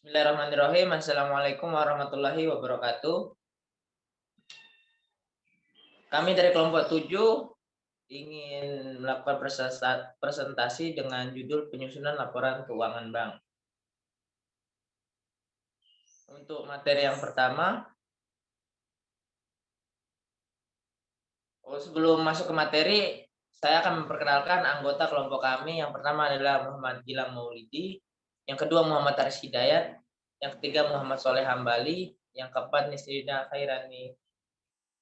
Bismillahirrahmanirrahim. Assalamualaikum warahmatullahi wabarakatuh. Kami dari kelompok 7 ingin melakukan presentasi dengan judul penyusunan laporan keuangan bank. Untuk materi yang pertama, sebelum masuk ke materi, saya akan memperkenalkan anggota kelompok kami. Yang pertama adalah Muhammad Gilang Maulidi, yang kedua Muhammad Aris Hidayat, yang ketiga Muhammad Soleh Hambali, yang keempat Nisrina Khairani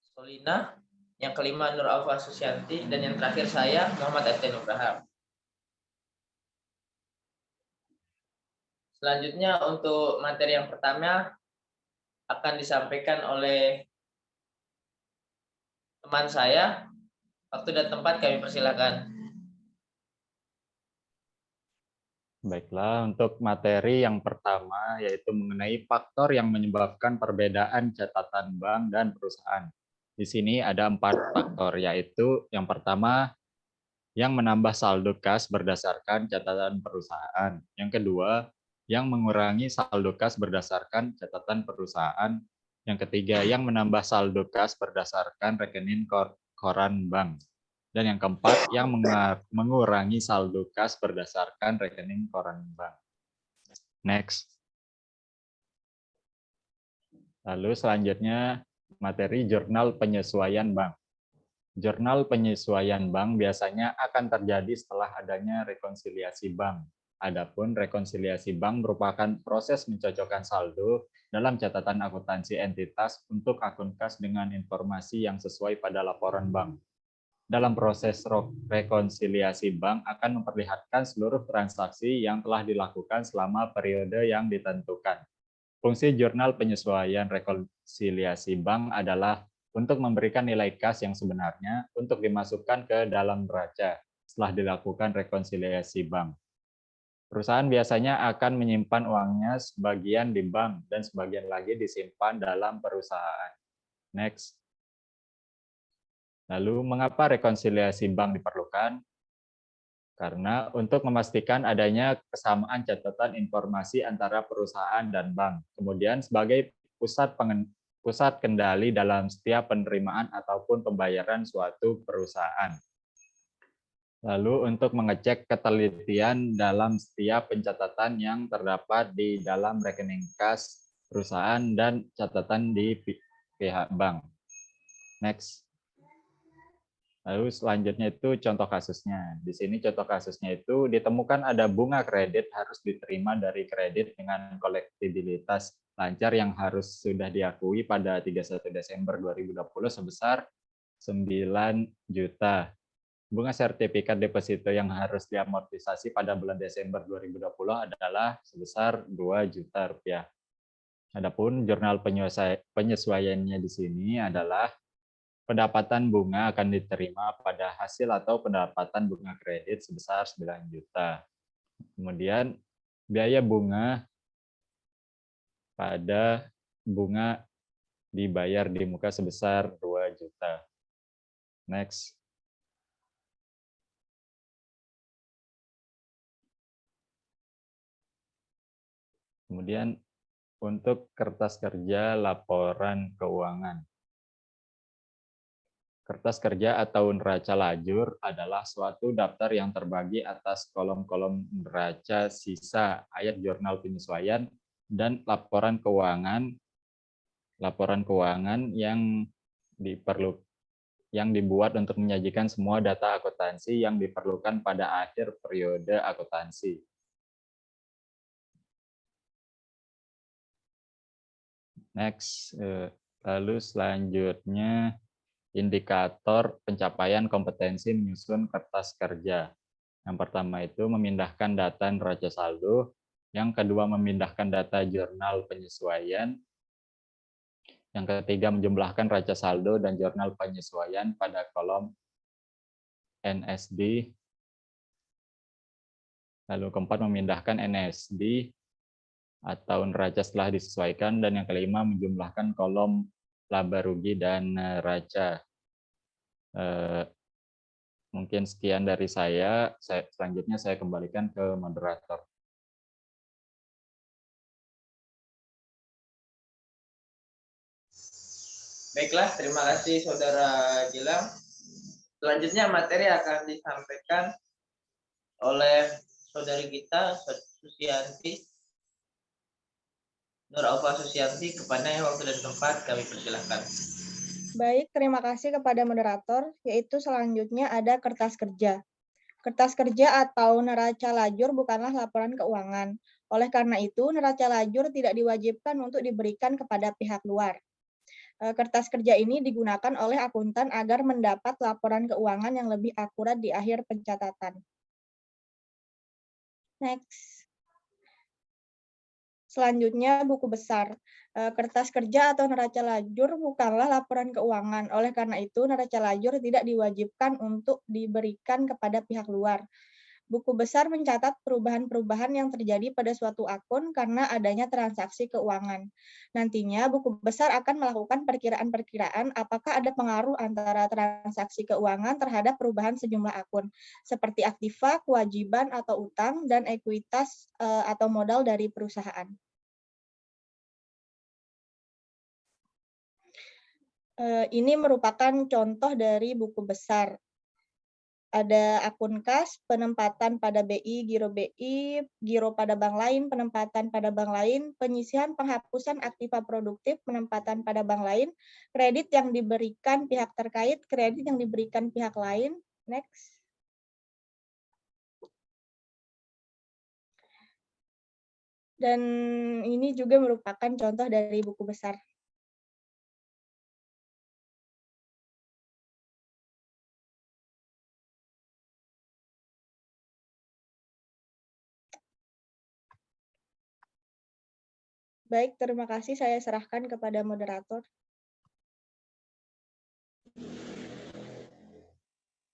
Solina, yang kelima Nur Alfa Susianti, dan yang terakhir saya Muhammad Ete Nugraham. Selanjutnya untuk materi yang pertama akan disampaikan oleh teman saya. Waktu dan tempat kami persilakan. Baiklah, untuk materi yang pertama yaitu mengenai faktor yang menyebabkan perbedaan catatan bank dan perusahaan. Di sini ada 4 faktor, yaitu yang pertama yang menambah saldo kas berdasarkan catatan perusahaan. Yang kedua, yang mengurangi saldo kas berdasarkan catatan perusahaan. Yang ketiga, yang menambah saldo kas berdasarkan rekening koran bank. Dan yang keempat, yang mengurangi saldo kas berdasarkan rekening koran bank. Next. Lalu selanjutnya materi jurnal penyesuaian bank. Jurnal penyesuaian bank biasanya akan terjadi setelah adanya rekonsiliasi bank. Adapun rekonsiliasi bank merupakan proses mencocokkan saldo dalam catatan akuntansi entitas untuk akun kas dengan informasi yang sesuai pada laporan bank. Dalam proses rekonsiliasi bank akan memperlihatkan seluruh transaksi yang telah dilakukan selama periode yang ditentukan. Fungsi jurnal penyesuaian rekonsiliasi bank adalah untuk memberikan nilai kas yang sebenarnya untuk dimasukkan ke dalam neraca setelah dilakukan rekonsiliasi bank. Perusahaan biasanya akan menyimpan uangnya sebagian di bank dan sebagian lagi disimpan dalam perusahaan. Next. Lalu, mengapa rekonsiliasi bank diperlukan? Karena untuk memastikan adanya kesamaan catatan informasi antara perusahaan dan bank. Kemudian sebagai pusat kendali dalam setiap penerimaan ataupun pembayaran suatu perusahaan. Lalu untuk mengecek ketelitian dalam setiap pencatatan yang terdapat di dalam rekening kas perusahaan dan catatan di pihak bank. Next. Lalu selanjutnya itu contoh kasusnya. Di sini contoh kasusnya itu ditemukan ada bunga kredit harus diterima dari kredit dengan kolektibilitas lancar yang harus sudah diakui pada 31 Desember 2020 sebesar 9 juta. Bunga sertifikat deposito yang harus diamortisasi pada bulan Desember 2020 adalah sebesar 2 juta rupiah. Adapun jurnal penyesuaiannya di sini adalah pendapatan bunga akan diterima pada hasil atau pendapatan bunga kredit sebesar 9 juta. Kemudian biaya bunga pada bunga dibayar di muka sebesar 2 juta. Next. Kemudian untuk kertas kerja laporan keuangan. Kertas kerja atau neraca lajur adalah suatu daftar yang terbagi atas kolom-kolom neraca sisa, ayat jurnal penyesuaian, dan laporan keuangan yang dibuat untuk menyajikan semua data akuntansi yang diperlukan pada akhir periode akuntansi. Next, lalu selanjutnya indikator pencapaian kompetensi menyusun kertas kerja. Yang pertama itu memindahkan data neraca saldo, yang kedua memindahkan data jurnal penyesuaian, yang ketiga menjumlahkan neraca saldo dan jurnal penyesuaian pada kolom NSD, lalu keempat memindahkan NSD atau neraca setelah disesuaikan, dan yang kelima menjumlahkan kolom laba rugi dan neraca. Mungkin sekian dari saya. Selanjutnya saya kembalikan ke moderator. Baiklah, terima kasih Saudara Gilang. Selanjutnya materi akan disampaikan oleh saudari kita, Susianti, Nur Aufa Susianti. Kepada waktu dan tempat kami persilahkan. Baik, terima kasih kepada moderator, yaitu selanjutnya ada kertas kerja. Kertas kerja atau neraca lajur bukanlah laporan keuangan. Oleh karena itu, neraca lajur tidak diwajibkan untuk diberikan kepada pihak luar. Kertas kerja ini digunakan oleh akuntan agar mendapat laporan keuangan yang lebih akurat di akhir pencatatan. Next. Selanjutnya, buku besar. Kertas kerja atau neraca lajur bukanlah laporan keuangan. Oleh karena itu, neraca lajur tidak diwajibkan untuk diberikan kepada pihak luar. Buku besar mencatat perubahan-perubahan yang terjadi pada suatu akun karena adanya transaksi keuangan. Nantinya, buku besar akan melakukan perkiraan-perkiraan apakah ada pengaruh antara transaksi keuangan terhadap perubahan sejumlah akun, seperti aktiva, kewajiban atau utang, dan ekuitas atau modal dari perusahaan. Ini merupakan contoh dari buku besar. Ada akun kas, penempatan pada BI, giro pada bank lain, penempatan pada bank lain, penyisihan penghapusan aktiva produktif, penempatan pada bank lain, kredit yang diberikan pihak terkait, kredit yang diberikan pihak lain. Next. Dan ini juga merupakan contoh dari buku besar. Baik, terima kasih. Saya serahkan kepada moderator.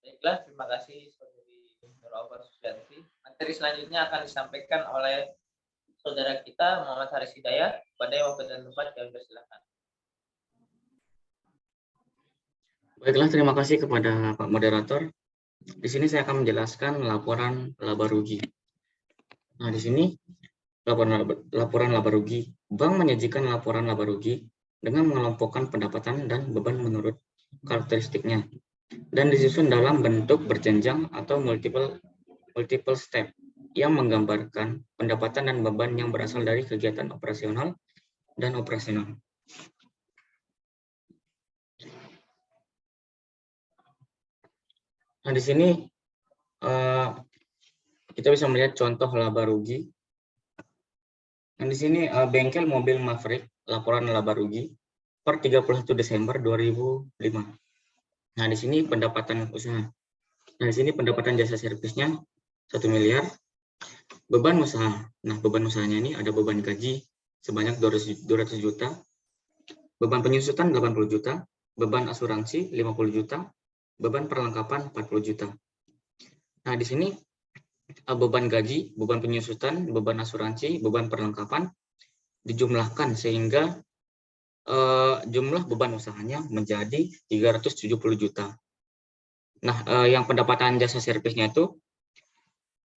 Baiklah, terima kasih Saudari Nur Aufa Susianti. Materi selanjutnya akan disampaikan oleh saudara kita Muhammad Haris Hidayat. Pada waktu dan tempat kami persilakan. Baiklah, terima kasih kepada Pak Moderator. Di sini saya akan menjelaskan laporan laba rugi. Nah, di sini laporan laba rugi. Bank menyajikan laporan laba rugi dengan mengelompokkan pendapatan dan beban menurut karakteristiknya dan disusun dalam bentuk berjenjang atau multiple step yang menggambarkan pendapatan dan beban yang berasal dari kegiatan operasional dan operasional. Nah, di sini kita bisa melihat contoh laba rugi. Nah, di sini bengkel mobil Maverick, laporan laba rugi per 31 Desember 2005. Nah, di sini pendapatan usaha. Nah, di sini pendapatan jasa servisnya 1 miliar. Beban usaha. Nah, beban usahanya ini ada beban gaji sebanyak 200 juta. Beban penyusutan 80 juta. Beban asuransi 50 juta. Beban perlengkapan 40 juta. Nah, di sini beban gaji, beban penyusutan, beban asuransi, beban perlengkapan dijumlahkan sehingga jumlah beban usahanya menjadi 370 juta. Nah, yang pendapatan jasa servisnya itu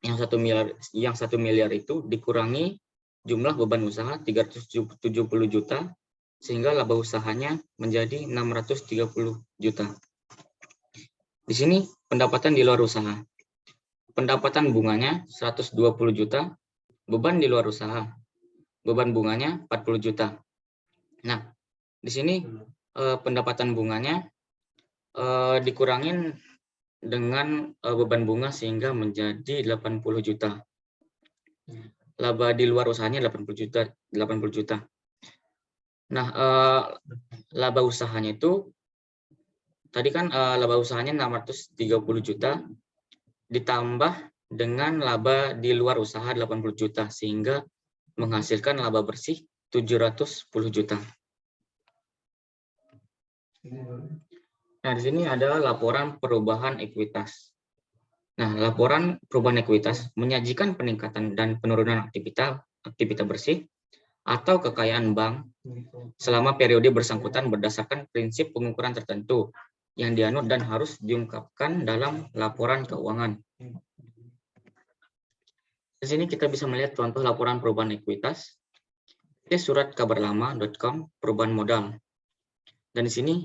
yang 1 miliar itu dikurangi jumlah beban usaha 370 juta sehingga laba usahanya menjadi 630 juta. Di sini pendapatan di luar usaha. Pendapatan bunganya 120 juta, beban di luar usaha. Beban bunganya 40 juta. Nah, di sini pendapatan bunganya dikurangin dengan beban bunga sehingga menjadi 80 juta. Laba di luar usahanya 80 juta. Nah, laba usahanya itu tadi kan laba usahanya 630 juta ditambah dengan laba di luar usaha 80 juta sehingga menghasilkan laba bersih 710 juta. Nah, di sini ada laporan perubahan ekuitas. Nah, laporan perubahan ekuitas menyajikan peningkatan dan penurunan aktivitas bersih atau kekayaan bank selama periode bersangkutan berdasarkan prinsip pengukuran tertentu yang dianut dan harus diungkapkan dalam laporan keuangan. Di sini kita bisa melihat contoh laporan perubahan ekuitas. Surat kabar lama.com perubahan modal. Dan di sini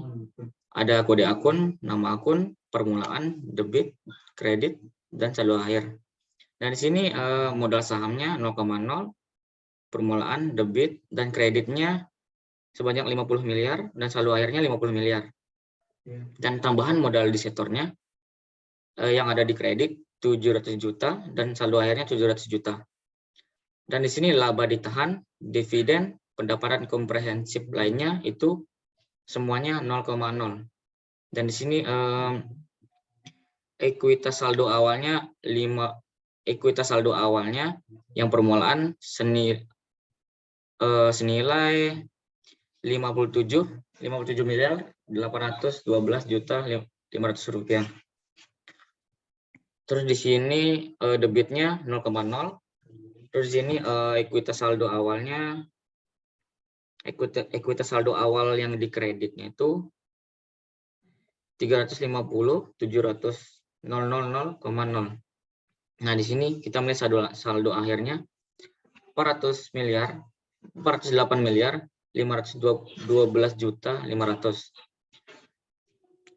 ada kode akun, nama akun, permulaan, debit, kredit, dan saldo akhir. Dan di sini modal sahamnya 0,0, permulaan, debit, dan kreditnya sebanyak 50 miliar, dan saldo akhirnya 50 miliar. Dan tambahan modal di sektornya yang ada di kredit 700 juta, dan saldo akhirnya 700 juta. Dan di sini laba ditahan, dividen, pendapatan komprehensif lainnya itu semuanya 0,0. Dan di sini ekuitas saldo awalnya yang permulaan senilai 57 miliar 812 juta 500 rupiah. Terus di sini debitnya 0,0. Terus di sini ekuitas saldo awal yang di kreditnya itu 350 700 0,0. Nah, di sini kita melihat saldo akhirnya 408 miliar 512 juta 500.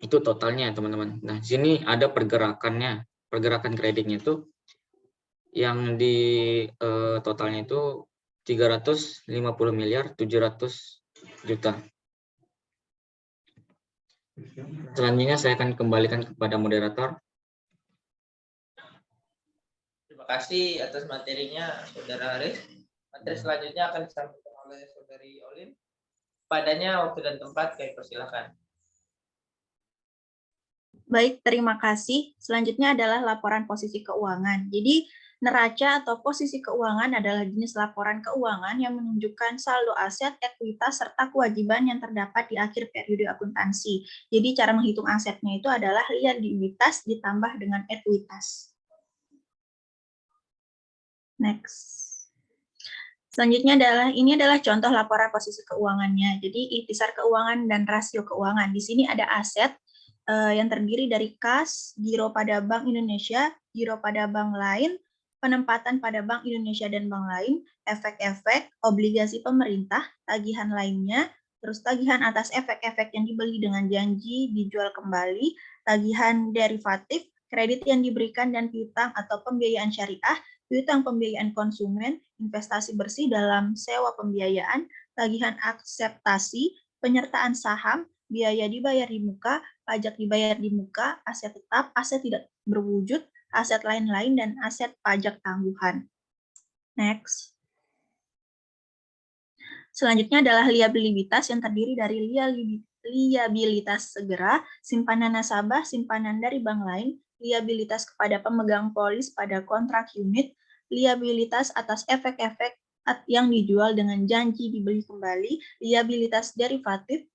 Itu totalnya, teman-teman. Nah, di sini ada pergerakan kreditnya itu yang di totalnya itu 350 miliar 700 juta. Selanjutnya saya akan kembalikan kepada moderator. Terima kasih atas materinya, Saudara Haris. Materi selanjutnya akan disampaikan oleh Saudari Olin. Padanya waktu dan tempat, kami persilakan. Baik, terima kasih. Selanjutnya adalah laporan posisi keuangan. Jadi, neraca atau posisi keuangan adalah jenis laporan keuangan yang menunjukkan saldo aset, ekuitas, serta kewajiban yang terdapat di akhir periode akuntansi. Jadi, cara menghitung asetnya itu adalah liabilitas ditambah dengan ekuitas. Next. Selanjutnya ini adalah contoh laporan posisi keuangannya. Jadi, ikhtisar keuangan dan rasio keuangan. Di sini ada aset yang terdiri dari kas, giro pada Bank Indonesia, giro pada bank lain, penempatan pada Bank Indonesia dan bank lain, efek-efek, obligasi pemerintah, tagihan lainnya, terus tagihan atas efek-efek yang dibeli dengan janji dijual kembali, tagihan derivatif, kredit yang diberikan dan piutang atau pembiayaan syariah, piutang pembiayaan konsumen, investasi bersih dalam sewa pembiayaan, tagihan akseptasi, penyertaan saham, biaya dibayar di muka, pajak dibayar di muka, aset tetap, aset tidak berwujud, aset lain-lain, dan aset pajak tangguhan. Next. Selanjutnya adalah liabilitas yang terdiri dari liabilitas segera, simpanan nasabah, simpanan dari bank lain, liabilitas kepada pemegang polis pada kontrak unit, liabilitas atas efek-efek yang dijual dengan janji dibeli kembali, liabilitas derivatif,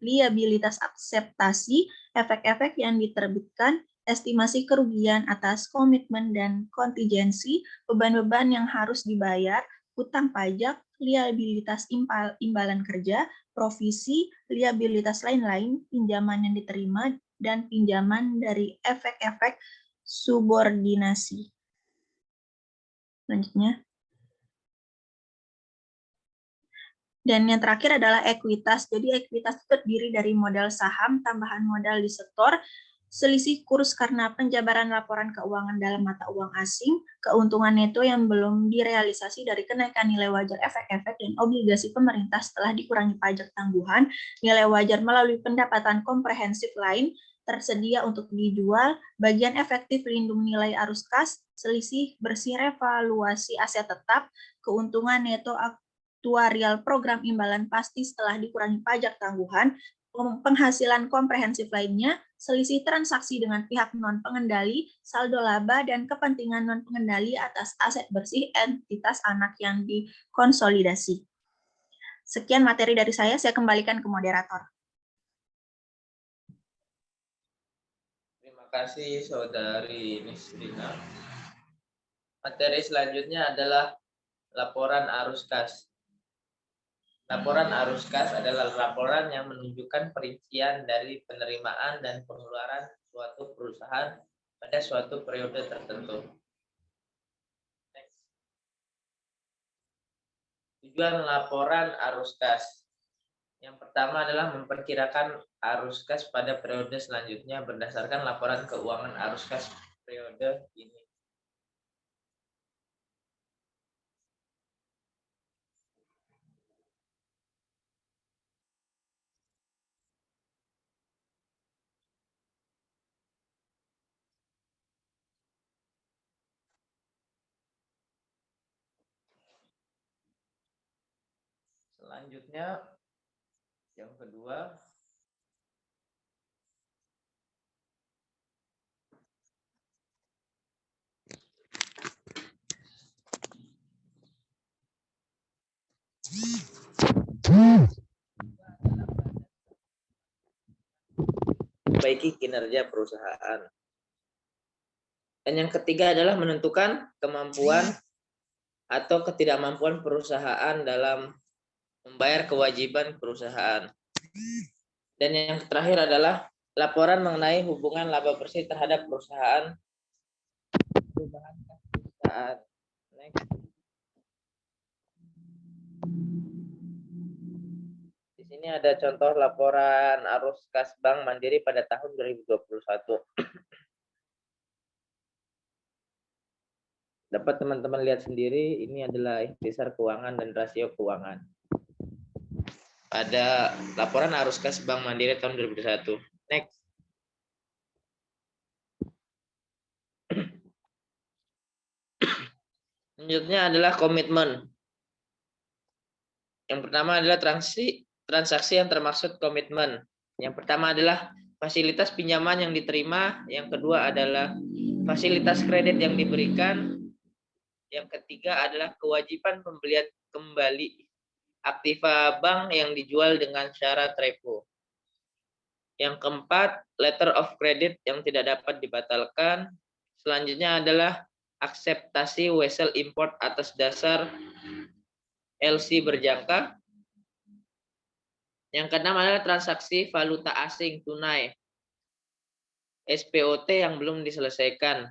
liabilitas akseptasi, efek-efek yang diterbitkan, estimasi kerugian atas komitmen dan kontingensi, beban-beban yang harus dibayar, hutang pajak, liabilitas imbalan kerja, provisi, liabilitas lain-lain, pinjaman yang diterima, dan pinjaman dari efek-efek subordinasi. Selanjutnya. Dan yang terakhir adalah ekuitas. Jadi ekuitas itu terdiri dari modal saham, tambahan modal di setor, selisih kurs karena penjabaran laporan keuangan dalam mata uang asing, keuntungan neto yang belum direalisasi dari kenaikan nilai wajar efek-efek dan obligasi pemerintah setelah dikurangi pajak tangguhan, nilai wajar melalui pendapatan komprehensif lain, tersedia untuk dijual, bagian efektif lindung nilai arus kas, selisih bersih revaluasi aset tetap, keuntungan neto aktuarial program imbalan pasti setelah dikurangi pajak tangguhan, penghasilan komprehensif lainnya, selisih transaksi dengan pihak non-pengendali, saldo laba, dan kepentingan non-pengendali atas aset bersih entitas anak yang dikonsolidasi. Sekian materi dari saya kembalikan ke moderator. Terima kasih, Saudari Nisrina. Materi selanjutnya adalah laporan arus kas. Laporan arus kas adalah laporan yang menunjukkan perincian dari penerimaan dan pengeluaran suatu perusahaan pada suatu periode tertentu. Tujuan laporan arus kas. Yang pertama adalah memperkirakan arus kas pada periode selanjutnya berdasarkan laporan keuangan arus kas periode ini. Selanjutnya, yang kedua, perbaiki kinerja perusahaan. Dan yang ketiga adalah menentukan kemampuan atau ketidakmampuan perusahaan dalam membayar kewajiban perusahaan. Dan yang terakhir adalah laporan mengenai hubungan laba bersih terhadap perusahaan. Perubahan perusahaan. Next. Di sini ada contoh laporan arus kas Bank Mandiri pada tahun 2021. Dapat teman-teman lihat sendiri, ini adalah ikhtisar keuangan dan rasio keuangan. Pada laporan arus kas Bank Mandiri tahun 2021. Next. Selanjutnya adalah komitmen. Yang pertama adalah transaksi yang termaksud komitmen. Yang pertama adalah fasilitas pinjaman yang diterima. Yang kedua adalah fasilitas kredit yang diberikan. Yang ketiga adalah kewajiban pembelian kembali aktiva bank yang dijual dengan syarat repo. Yang keempat, letter of credit yang tidak dapat dibatalkan. Selanjutnya adalah akseptasi wesel import atas dasar LC berjangka. Yang keenam adalah transaksi valuta asing tunai, SPOT yang belum diselesaikan.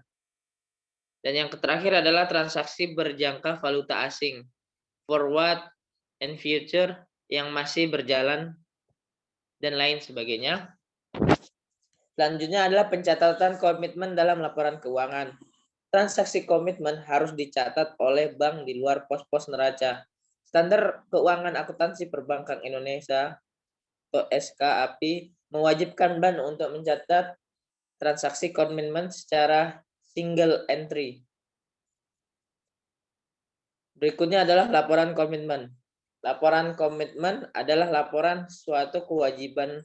Dan yang terakhir adalah transaksi berjangka valuta asing, forward and future yang masih berjalan, dan lain sebagainya. Selanjutnya adalah pencatatan komitmen dalam laporan keuangan. Transaksi komitmen harus dicatat oleh bank di luar pos-pos neraca. Standar Keuangan Akuntansi Perbankan Indonesia atau SKAPI mewajibkan bank untuk mencatat transaksi komitmen secara single entry. Berikutnya adalah laporan komitmen. Laporan komitmen adalah laporan suatu kewajiban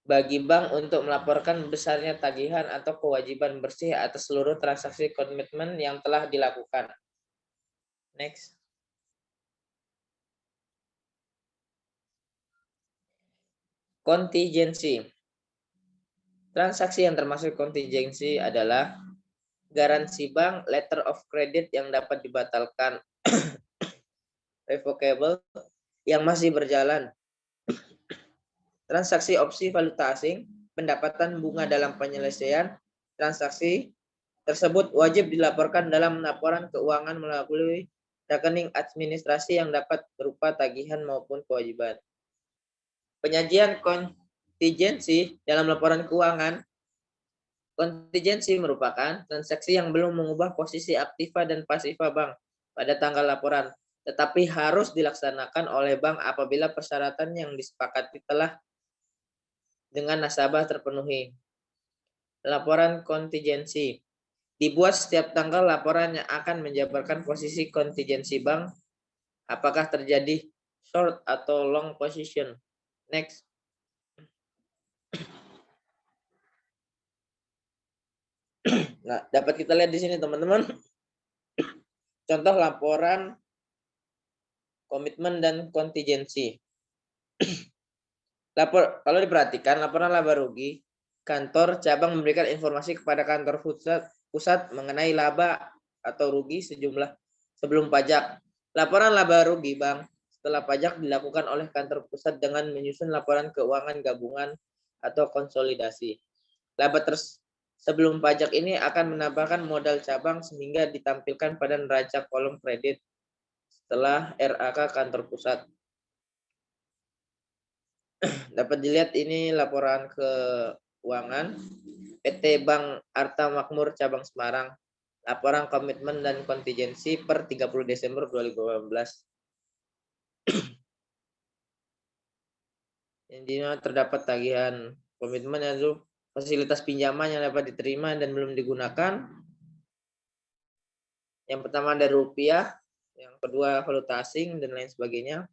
bagi bank untuk melaporkan besarnya tagihan atau kewajiban bersih atas seluruh transaksi komitmen yang telah dilakukan. Next. Kontingensi. Transaksi yang termasuk kontingensi adalah garansi bank, letter of credit yang dapat dibatalkan, revocable yang masih berjalan, transaksi opsi valuta asing, pendapatan bunga dalam penyelesaian transaksi tersebut wajib dilaporkan dalam laporan keuangan melalui rekening administrasi yang dapat berupa tagihan maupun kewajiban. Penyajian kontingensi dalam laporan keuangan. Kontingensi merupakan transaksi yang belum mengubah posisi aktiva dan pasiva bank pada tanggal laporan, tetapi harus dilaksanakan oleh bank apabila persyaratan yang disepakati telah dengan nasabah terpenuhi. Laporan kontingensi dibuat setiap tanggal laporan yang akan menjabarkan posisi kontingensi bank, apakah terjadi short atau long position. Next. Nah, dapat kita lihat di sini teman-teman. Contoh laporan komitmen dan kontingensi. Kalau diperhatikan laporan laba rugi, kantor cabang memberikan informasi kepada kantor pusat mengenai laba atau rugi sejumlah sebelum pajak. Laporan laba rugi bank setelah pajak dilakukan oleh kantor pusat dengan menyusun laporan keuangan gabungan atau konsolidasi. Laba sebelum pajak ini akan menambahkan modal cabang sehingga ditampilkan pada neraca kolom kredit setelah RAK kantor pusat. Dapat dilihat ini laporan keuangan PT Bank Arta Makmur Cabang Semarang. Laporan komitmen dan kontingensi per 30 Desember 2018. Intinya terdapat tagihan komitmen yaitu fasilitas pinjaman yang dapat diterima dan belum digunakan. Yang pertama dari rupiah, yang kedua valuta asing, dan lain sebagainya.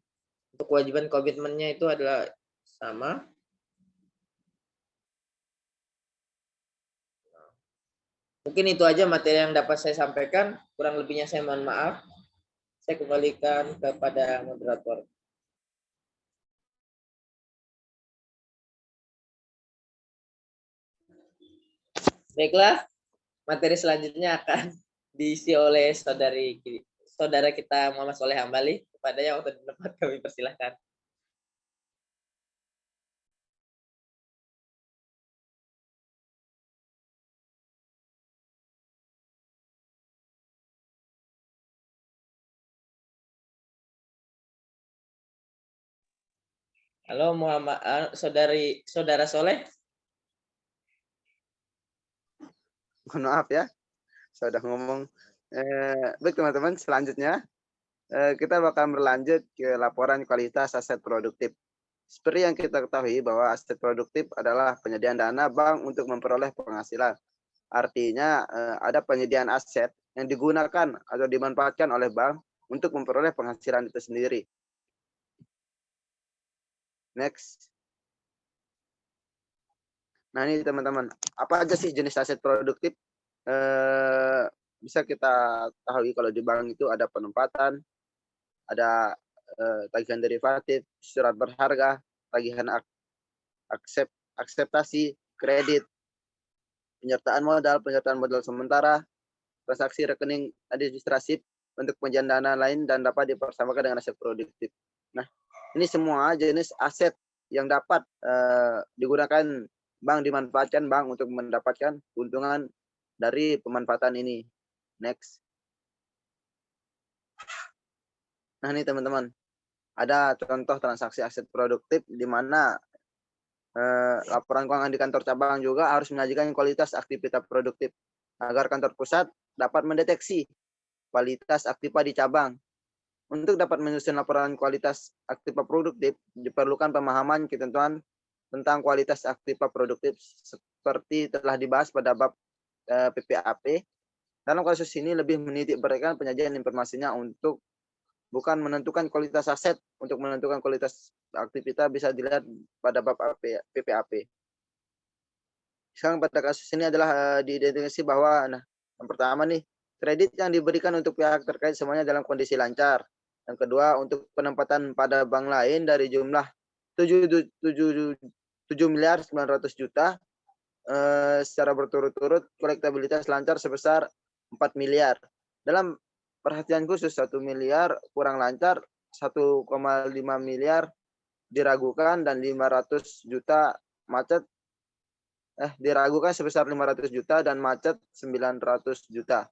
Untuk kewajiban komitmennya itu adalah sama. Mungkin itu aja materi yang dapat saya sampaikan. Kurang lebihnya saya mohon maaf. Saya kembalikan kepada moderator. Baiklah, materi selanjutnya akan diisi oleh saudara kita Muhammad Soleh Hambali. Kepadanya untuk dapat kami persilahkan. Halo saudara Soleh. Mohon maaf ya, saya udah ngomong. Baik teman-teman, selanjutnya kita bakal berlanjut ke laporan kualitas aset produktif. Seperti yang kita ketahui bahwa aset produktif adalah penyediaan dana bank untuk memperoleh penghasilan. Artinya ada penyediaan aset yang digunakan atau dimanfaatkan oleh bank untuk memperoleh penghasilan itu sendiri. Next. Nah ini teman-teman, apa aja sih jenis aset produktif? Bisa kita tahu kalau di bank itu ada penempatan, ada tagihan derivatif, surat berharga, tagihan akseptasi, kredit, penyertaan modal sementara, transaksi rekening administratif untuk penjaminan dana lain dan dapat dipersamakan dengan aset produktif. Nah, ini semua jenis aset yang dapat digunakan bank, dimanfaatkan bank untuk mendapatkan keuntungan dari pemanfaatan ini. Next. Nah ini teman-teman, ada contoh transaksi aset produktif di mana laporan keuangan di kantor cabang juga harus menyajikan kualitas aktivitas produktif agar kantor pusat dapat mendeteksi kualitas aktiva di cabang. Untuk dapat menyusun laporan kualitas aktiva produktif, diperlukan pemahaman ketentuan tentang kualitas aktiva produktif seperti telah dibahas pada bab PPAP. Dalam kasus ini lebih menitik beratkan penyajian informasinya untuk bukan menentukan kualitas aset. Untuk menentukan kualitas aktivitas bisa dilihat pada bab PPAP. Sekarang pada kasus ini adalah diidentifikasi bahwa yang pertama nih, kredit yang diberikan untuk pihak terkait semuanya dalam kondisi lancar. Yang kedua, untuk penempatan pada bank lain dari jumlah 7.900.000.000 secara berturut-turut, kolektabilitas lancar sebesar 4 miliar. Dalam perhatian khusus 1 miliar kurang lancar, 1,5 miliar diragukan, dan 500 juta macet. Diragukan sebesar 500 juta dan macet 900 juta.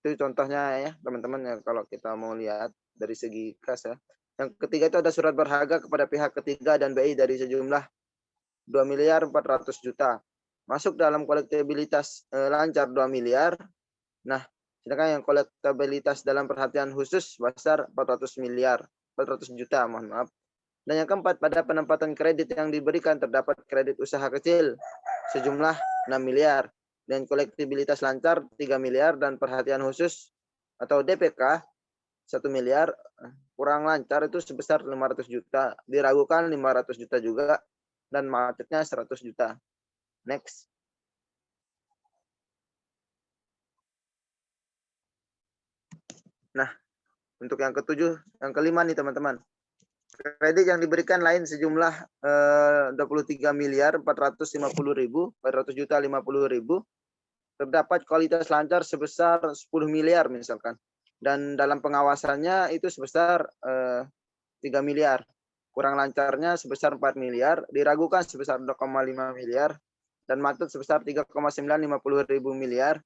Itu contohnya ya teman-teman ya, kalau kita mau lihat dari segi kas ya. Yang ketiga itu ada surat berharga kepada pihak ketiga dan BI dari sejumlah 2.400.000.000. Masuk dalam kolektabilitas lancar 2 miliar. Nah, sedangkan yang kolektabilitas dalam perhatian khusus sebesar 400 juta, mohon maaf. Dan yang keempat, pada penempatan kredit yang diberikan terdapat kredit usaha kecil sejumlah 6 miliar. Dan kolektabilitas lancar 3 miliar dan perhatian khusus atau DPK 1 miliar. Kurang lancar itu sebesar 500 juta. Diragukan 500 juta juga. Dan macetnya 100 juta. Next. Nah, untuk yang ketujuh, yang kelima nih teman-teman. Kredit yang diberikan lain sejumlah 23.450.000. Terdapat kualitas lancar sebesar 10 miliar misalkan. Dan dalam pengawasannya itu sebesar 3 miliar. Kurang lancarnya sebesar 4 miliar, diragukan sebesar 2,5 miliar, dan macet sebesar 3,950.000 miliar.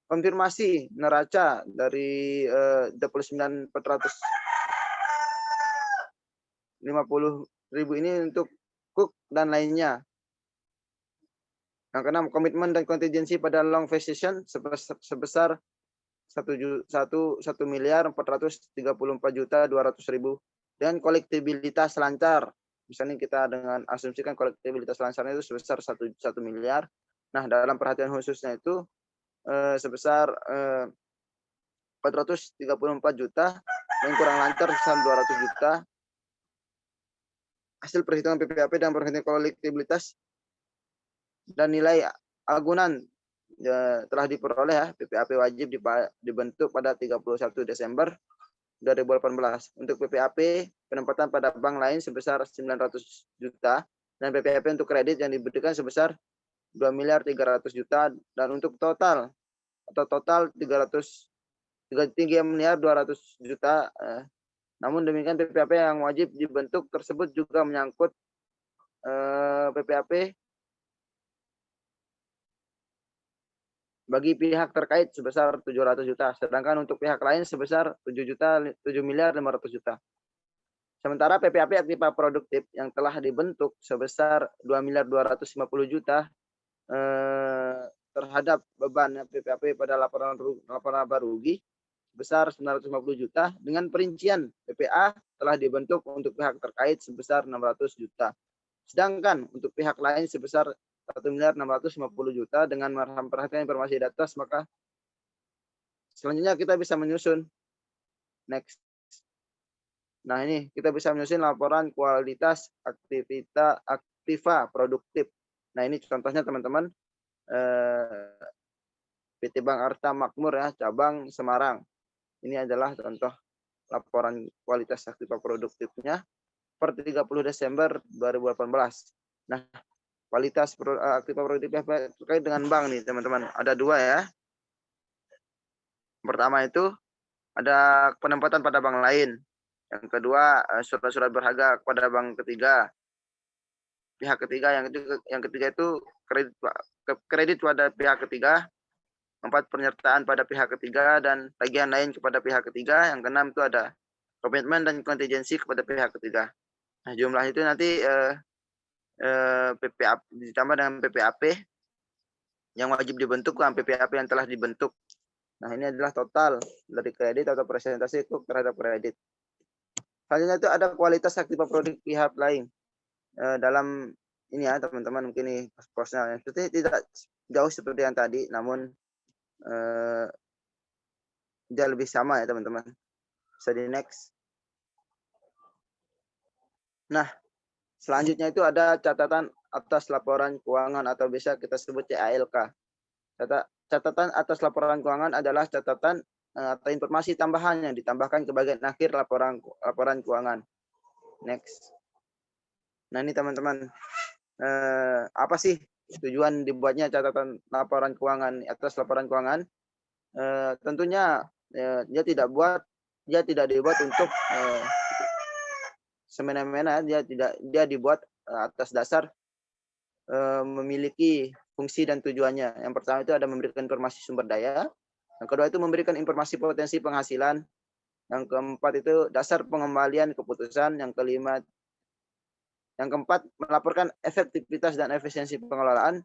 Konfirmasi neraca dari 29.450.000 ini untuk cook, dan lainnya. Yang keenam, komitmen dan kontingensi pada long physician sebesar 1.434.200.000 dan kolektibilitas lancar. Misalnya kita dengan asumsikan kolektibilitas lancarnya itu sebesar 1 miliar. Nah, dalam perhatian khususnya itu sebesar 434 juta dan kurang lancar sebesar 200 juta. Hasil perhitungan PPAP dan perhitungan kolektibilitas dan nilai agunan telah diperoleh ya. PPAP wajib dibentuk pada 31 Desember 2018. Untuk PPAP penempatan pada bank lain sebesar 900 juta dan PPAP untuk kredit yang diberikan sebesar 2.300.000.000 dan untuk total 3.200.000.000. Namun demikian PPAP yang wajib dibentuk tersebut juga menyangkut PPAP bagi pihak terkait sebesar 700 juta, sedangkan untuk pihak lain sebesar 7.500.000.000. Sementara PPAP aktiva produktif yang telah dibentuk sebesar 2.250.000.000 terhadap beban PPAP pada laporan laba rugi sebesar 950 juta dengan perincian PPA telah dibentuk untuk pihak terkait sebesar 600 juta. Sedangkan untuk pihak lain sebesar 1.650.000.000 dengan memperhatikan informasi di atas, maka selanjutnya kita bisa menyusun. Next. Nah, ini kita bisa menyusun laporan kualitas aktiva produktif. Nah, ini contohnya teman-teman. PT Bank Arta Makmur ya, cabang Semarang. Ini adalah contoh laporan kualitas aktiva produktifnya per 30 Desember 2018. Nah, kualitas aktiva produktif terkait dengan bank nih teman-teman. Ada dua ya. Pertama itu ada penempatan pada bank lain. Yang kedua surat-surat berharga kepada bank ketiga. Pihak ketiga yang ketiga itu kredit pada pihak ketiga. 4, penyertaan pada pihak ketiga dan tagihan lain kepada pihak ketiga. Yang keenam itu ada komitmen dan kontingensi kepada pihak ketiga. Nah, jumlah itu nanti PPAP ditambah dengan PPAP yang wajib dibentuk dengan PPAP yang telah dibentuk. Nah, ini adalah total dari kredit atau presentasi itu terhadap kredit. Selanjutnya itu ada kualitas aktiva produk pihak lain. Dalam ini ya teman-teman, mungkin ini posnya tidak jauh seperti yang tadi, namun dia lebih sama ya teman-teman. Bisa di next. Nah, selanjutnya itu ada catatan atas laporan keuangan atau bisa kita sebut CALK. Catatan atas laporan keuangan adalah catatan atau informasi tambahan yang ditambahkan ke bagian akhir laporan keuangan. Next. Nah, ini teman-teman, apa sih tujuan dibuatnya catatan laporan keuangan atas laporan keuangan? Tentunya dia tidak dibuat untuk semena-mena. Dia dibuat atas dasar memiliki fungsi dan tujuannya. Yang pertama itu ada memberikan informasi sumber daya. Yang kedua itu memberikan informasi potensi penghasilan. Yang keempat itu dasar pengembalian keputusan. Yang keempat melaporkan efektivitas dan efisiensi pengelolaan.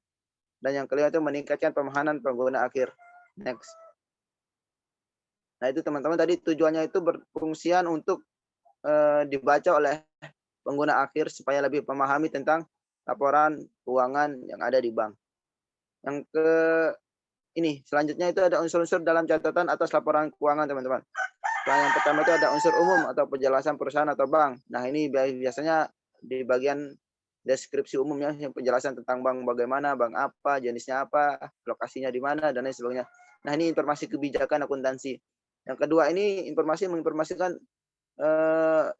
Dan yang kelima itu meningkatkan pemahaman pengguna akhir. Next. Nah, itu teman-teman tadi tujuannya itu berfungsian untuk dibaca oleh pengguna akhir supaya lebih memahami tentang laporan keuangan yang ada di bank. Yang selanjutnya itu ada unsur-unsur dalam catatan atas laporan keuangan teman-teman. Yang pertama itu ada unsur umum atau penjelasan perusahaan atau bank. Nah, ini biasanya di bagian deskripsi umumnya, penjelasan tentang bank bagaimana, bank apa, jenisnya apa, lokasinya di mana, dan lain sebagainya. Nah, ini informasi kebijakan akuntansi. Yang kedua ini menginformasikan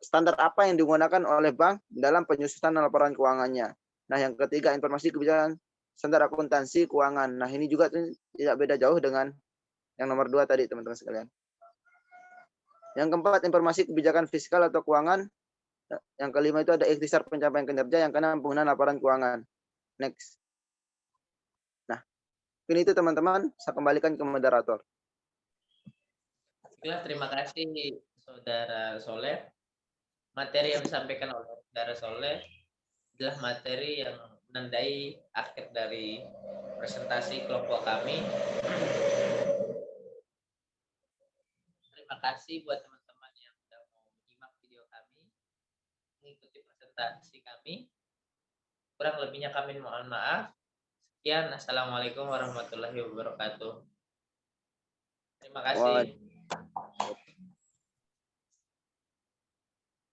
standar apa yang digunakan oleh bank dalam penyusunan laporan keuangannya. Nah, yang ketiga informasi kebijakan standar akuntansi keuangan. Nah, ini juga tidak beda jauh dengan yang nomor 2 tadi teman-teman sekalian. Yang keempat informasi kebijakan fiskal atau keuangan. Yang kelima itu ada ikhtisar pencapaian kinerja. Yang keenam penggunaan laporan keuangan. Next. Nah, ini itu teman-teman, saya kembalikan ke moderator. Terima kasih Saudara Soleh. Materi yang disampaikan oleh Saudara Soleh adalah materi yang menandai akhir dari presentasi kelompok kami. Terima kasih buat teman-teman yang sudah mau menyimak video kami, mengikuti presentasi kami. Kurang lebihnya kami mohon maaf. Sekian, assalamualaikum warahmatullahi wabarakatuh. Terima kasih.